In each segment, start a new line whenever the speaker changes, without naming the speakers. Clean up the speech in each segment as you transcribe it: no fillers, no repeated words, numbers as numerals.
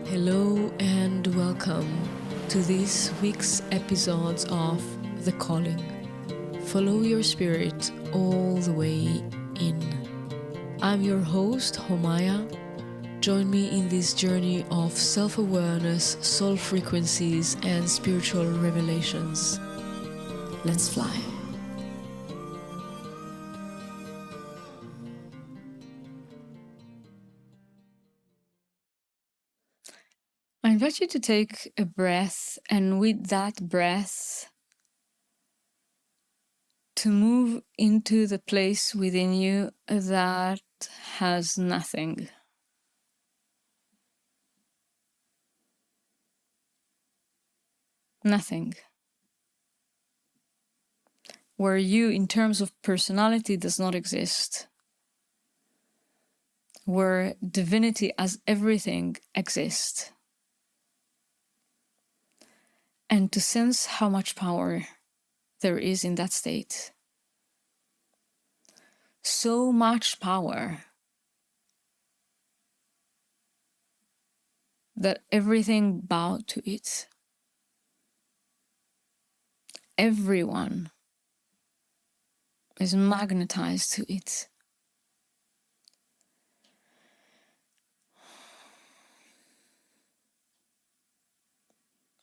Hello and welcome to this week's episodes of The Calling. Follow your spirit all the way in. I'm your host, Homaya. Join me in this journey of self-awareness, soul frequencies, and spiritual revelations. Let's fly. I invite you to take a breath, and with that breath, to move into the place within you that has nothing. Nothing. Where you, in terms of personality, does not exist. Where divinity as everything exists. And to sense how much power there is in that state. So much power that everything bowed to it. Everyone is magnetized to it.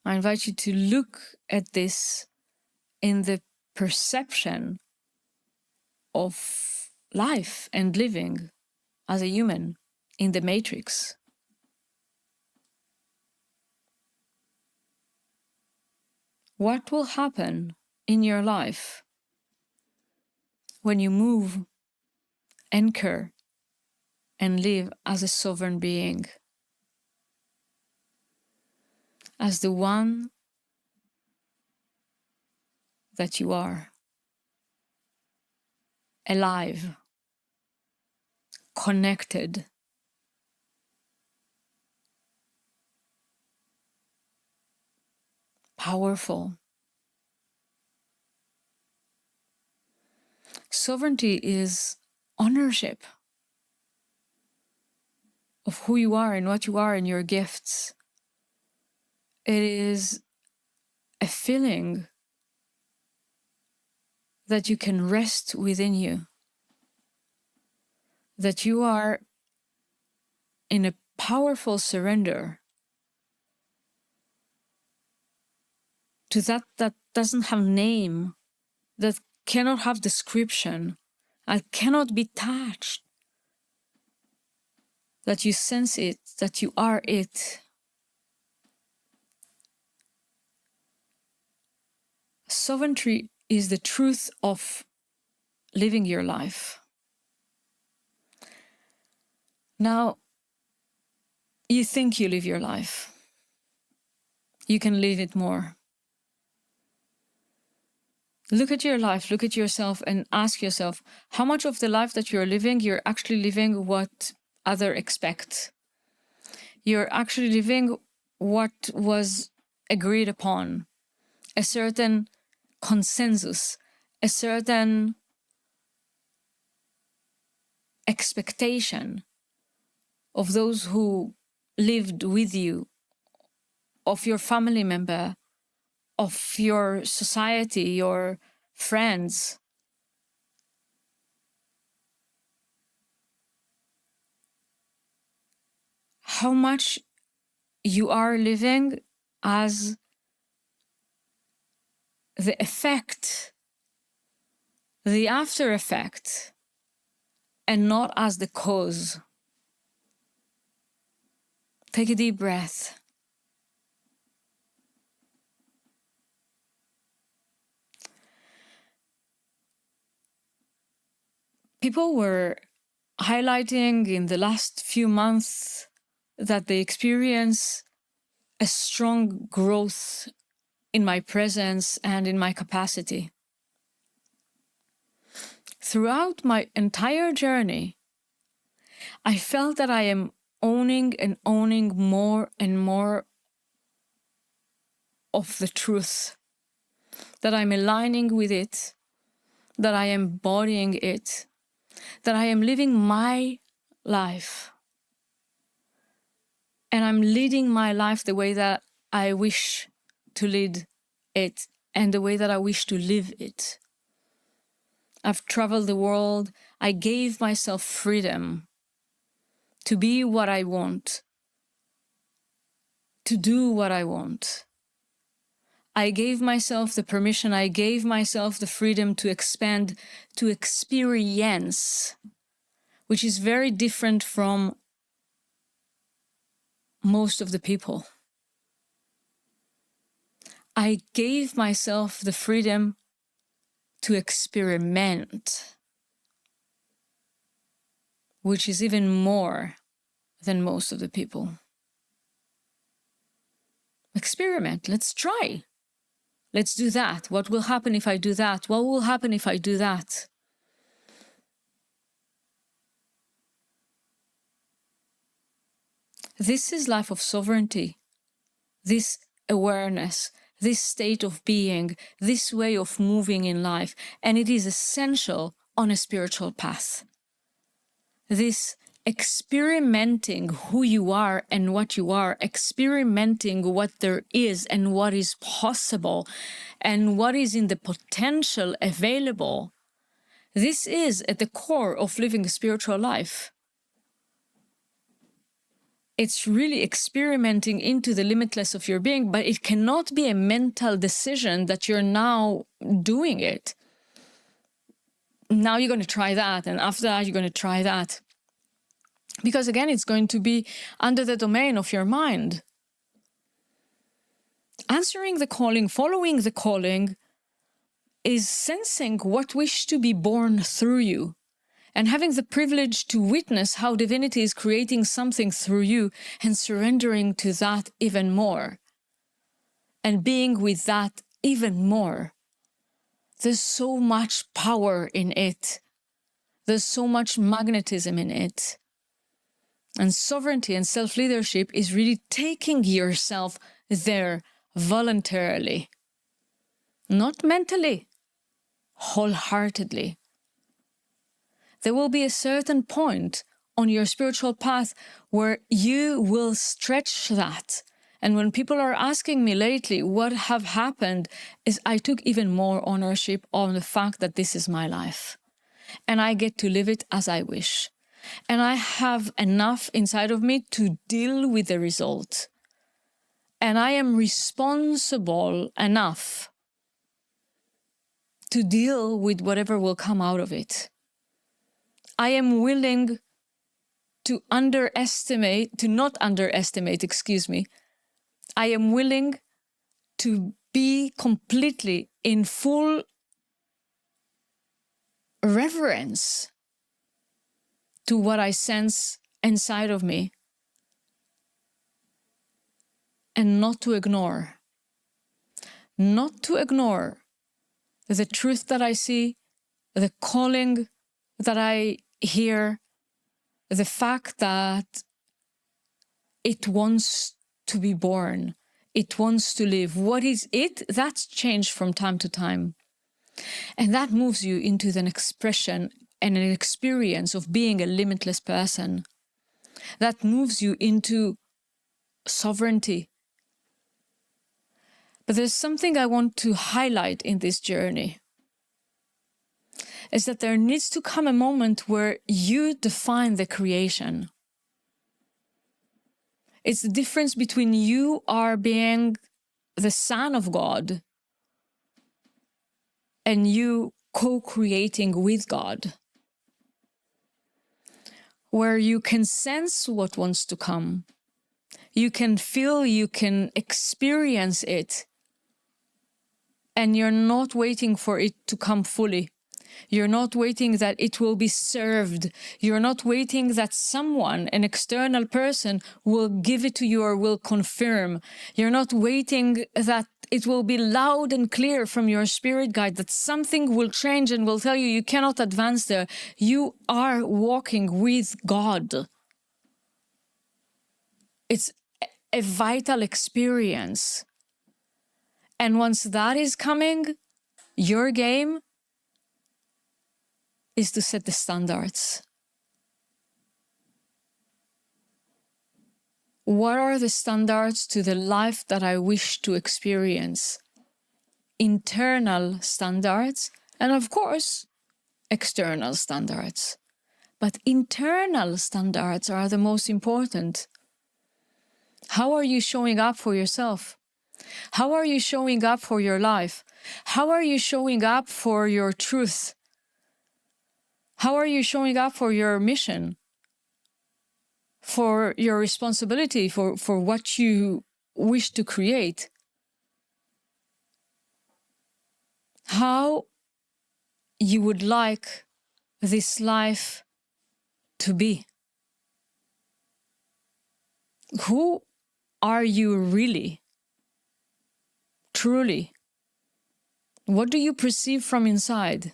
I invite you to look at this in the perception of life and living as a human in the matrix. What will happen in your life when you move, anchor, and live as a sovereign being? As the one that you are. Alive. Connected. Powerful. Sovereignty is ownership of who you are and what you are and your gifts. It is a feeling that you can rest within you, that you are in a powerful surrender to that doesn't have name, that cannot have description, that cannot be touched, that you sense it, that you are it. Sovereignty is the truth of living your life. Now, you think you live your life. You can live it more. Look at your life, look at yourself, and ask yourself, how much of the life that you're living, you're actually living what others expect. You're actually living what was agreed upon, a certain consensus, a certain expectation of those who lived with you, of your family member, of your society, your friends. How much you are living as the effect, the after effect, and not as the cause. Take a deep breath. People were highlighting in the last few months that they experience a strong growth in my presence and in my capacity. Throughout my entire journey, I felt that I am owning more and more of the truth, that I'm aligning with it, that I am embodying it, that I am living my life. and I'm leading my life the way that I wish to lead it and the way that I wish to live it. I've traveled the world. I gave myself freedom to be what I want, to do what I want. I gave myself the permission, I gave myself the freedom to expand, to experience, which is very different from most of the people. I gave myself the freedom to experiment, which is even more than most of the people. Experiment, let's try. Let's do that. What will happen if I do that? What will happen if I do that? This is life of sovereignty, this awareness, this state of being, this way of moving in life, and it is essential on a spiritual path. This experimenting who you are and what you are, experimenting what there is and what is possible and what is in the potential available. This is at the core of living a spiritual life. It's really experimenting into the limitless of your being, but it cannot be a mental decision that you're now doing it. Now you're going to try that, and after that, you're going to try that. Because again, it's going to be under the domain of your mind. Answering the calling, following the calling, is sensing what wish to be born through you, and having the privilege to witness how divinity is creating something through you and surrendering to that even more, and being with that even more. There's so much power in it. There's so much magnetism in it. And sovereignty and self-leadership is really taking yourself there voluntarily, not mentally, wholeheartedly. There will be a certain point on your spiritual path where you will stretch that. And when people are asking me lately what have happened, is I took even more ownership on the fact that this is my life. And I get to live it as I wish. And I have enough inside of me to deal with the result. And I am responsible enough to deal with whatever will come out of it. I am willing to not underestimate, I am willing to be completely in full reverence to what I sense inside of me, and not to ignore the truth that I see, the calling that I hear, the fact that it wants to be born, it wants to live. What is it? That's changed from time to time. And that moves you into an expression and an experience of being a limitless person. That moves you into sovereignty. But there's something I want to highlight in this journey, is that there needs to come a moment where you define the creation. It's the difference between you are being the Son of God and you co-creating with God, where you can sense what wants to come. You can feel, you can experience it, and you're not waiting for it to come fully. You're not waiting that it will be served. You're not waiting that someone, an external person, will give it to you or will confirm. You're not waiting that it will be loud and clear from your spirit guide that something will change and will tell you you cannot advance there. You are walking with God. It's a vital experience. And once that is coming, your game is to set the standards. What are the standards to the life that I wish to experience? Internal standards, and of course, external standards. But internal standards are the most important. How are you showing up for yourself? How are you showing up for your life? How are you showing up for your truth? How are you showing up for your mission? For your responsibility, for what you wish to create? How you would like this life to be? Who are you really? Truly? What do you perceive from inside?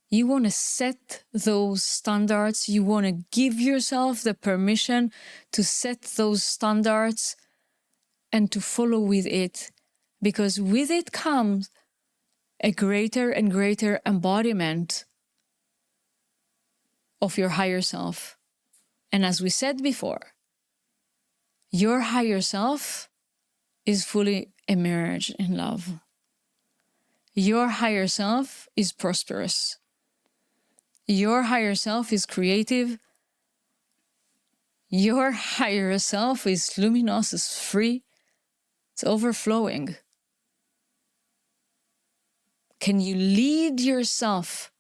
You want to set those standards. You want to give yourself the permission to set those standards and to follow with it, because with it comes a greater and greater embodiment of your higher self. And as we said before, your higher self is fully immersed in love. Your higher self is prosperous. Your higher self is creative. Your higher self is luminous, is free, it's overflowing. Can you lead yourself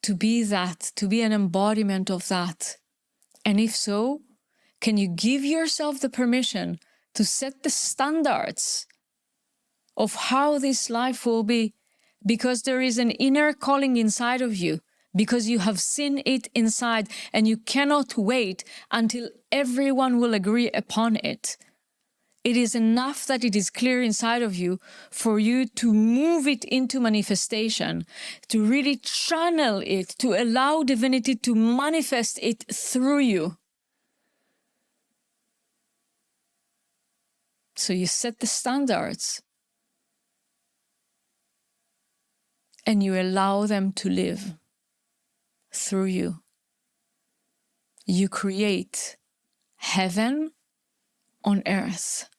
to be that, to be an embodiment of that? And if so, can you give yourself the permission to set the standards of how this life will be? Because there is an inner calling inside of you, because you have seen it inside, and you cannot wait until everyone will agree upon it. It is enough that it is clear inside of you for you to move it into manifestation, to really channel it, to allow divinity to manifest it through you. So you set the standards and you allow them to live through you. You create heaven on earth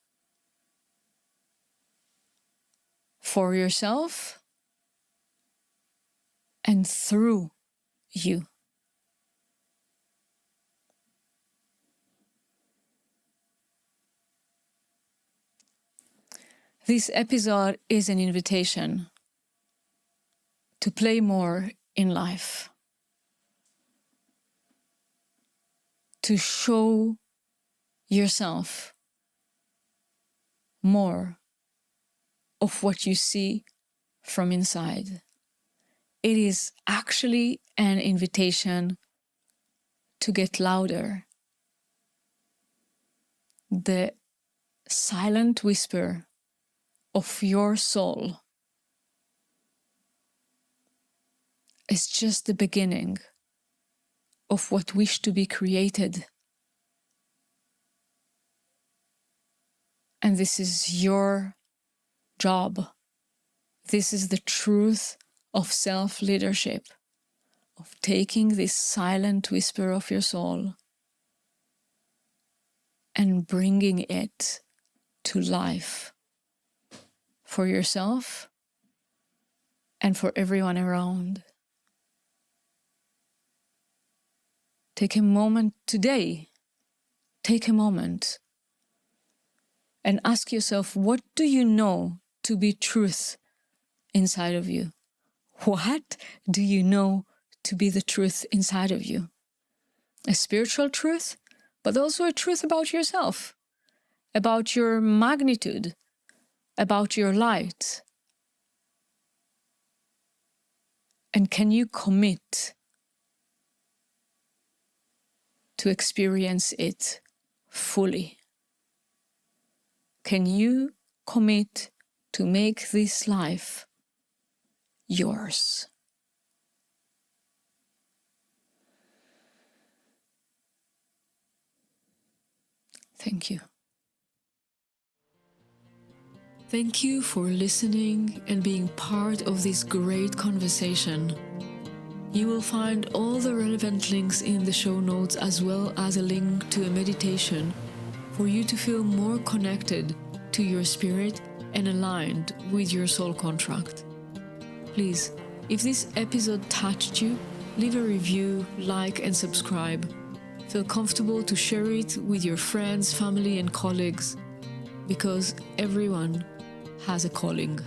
for yourself and through you. This episode is an invitation to play more in life, to show yourself more of what you see from inside. It is actually an invitation to get louder. The silent whisper of your soul is just the beginning of what wish to be created. And this is your job. This is the truth of self-leadership, of taking this silent whisper of your soul and bringing it to life for yourself and for everyone around. Take a moment today. Take a moment and ask yourself, what do you know to be truth inside of you? What do you know to be the truth inside of you? A spiritual truth, but also a truth about yourself, about your magnitude, about your light. And can you commit to experience it fully? Can you commit to make this life yours? Thank you. Thank you for listening and being part of this great conversation. You will find all the relevant links in the show notes, as well as a link to a meditation for you to feel more connected to your spirit and aligned with your soul contract. Please, if this episode touched you, leave a review, like and subscribe. Feel comfortable to share it with your friends, family and colleagues, because everyone has a calling.